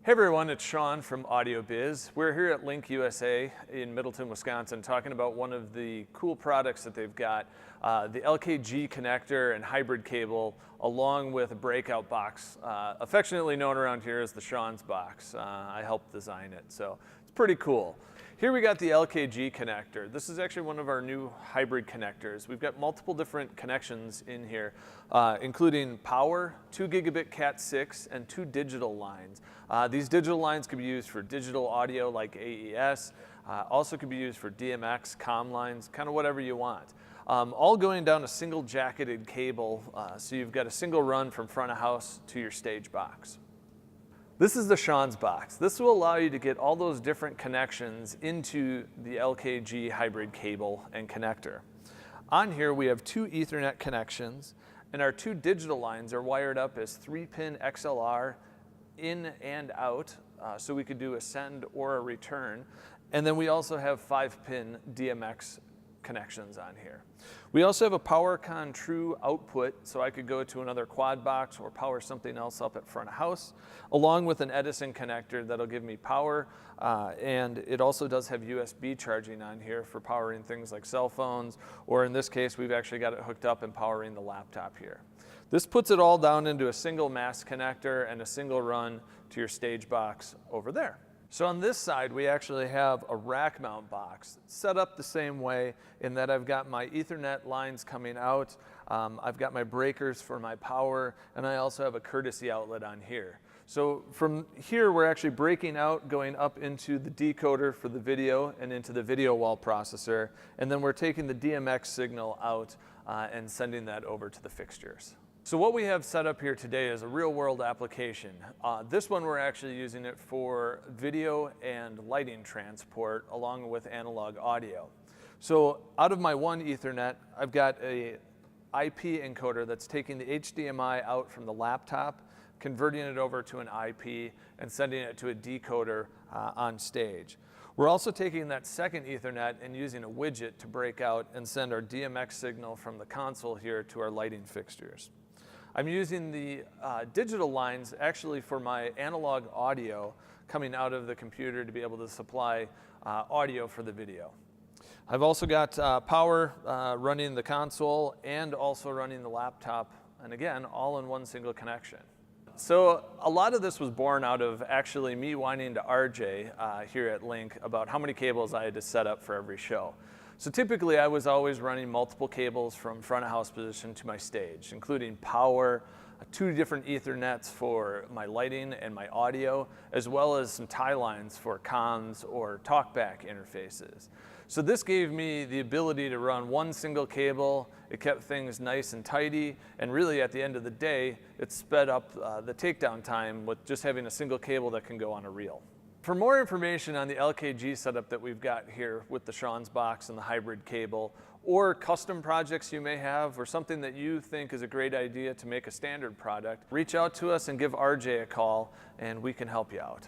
Hey everyone, it's Shawn from Audio Biz. We're here at Link USA in Middleton, Wisconsin, talking about one of the cool products that they've got, the LKG connector and hybrid cable, along with a breakout box, affectionately known around here as the Shawn's box. I helped design it, so it's pretty cool. Here we got the LKG connector. This is actually one of our new hybrid connectors. We've got multiple different connections in here, including power, 2 gigabit Cat6, and 2 digital lines. These digital lines can be used for digital audio like AES, also could be used for DMX, comm lines, kind of whatever you want. All going down a single jacketed cable, so you've got a single run from front of house to your stage box. This is the Shawn's box. This will allow you to get all those different connections into the LKG hybrid cable and connector. On here we have 2 Ethernet connections, and our 2 digital lines are wired up as 3-pin XLR in and out, so we could do a send or a return. And then we also have 5-pin DMX connections on here. We also have a PowerCon True output, so I could go to another quad box or power something else up at front of house, along with an Edison connector that'll give me power, and it also does have USB charging on here for powering things like cell phones, or in this case, we've actually got it hooked up and powering the laptop here. This puts it all down into a single mass connector and a single run to your stage box over there. So on this side, we actually have a rack mount box set up the same way in that I've got my Ethernet lines coming out, I've got my breakers for my power, and I also have a courtesy outlet on here. So from here, we're actually breaking out, going up into the decoder for the video and into the video wall processor, and then we're taking the DMX signal out and sending that over to the fixtures. So what we have set up here today is a real-world application. This one we're actually using it for video and lighting transport along with analog audio. So out of my one Ethernet, I've got a IP encoder that's taking the HDMI out from the laptop, converting it over to an IP, and sending it to a decoder on stage. We're also taking that second Ethernet and using a widget to break out and send our DMX signal from the console here to our lighting fixtures. I'm using the digital lines actually for my analog audio coming out of the computer to be able to supply audio for the video. I've also got power running the console and also running the laptop, and again, all in one single connection. So a lot of this was born out of actually me whining to RJ here at Link about how many cables I had to set up for every show. So typically I was always running multiple cables from front of house position to my stage, including power, 2 different Ethernets for my lighting and my audio, as well as some tie lines for comms or talkback interfaces. So this gave me the ability to run one single cable. It kept things nice and tidy, and really at the end of the day, it sped up the takedown time with just having a single cable that can go on a reel. For more information on the LKG setup that we've got here with the Shawn's box and the hybrid cable, or custom projects you may have, or something that you think is a great idea to make a standard product, reach out to us and give RJ a call, and we can help you out.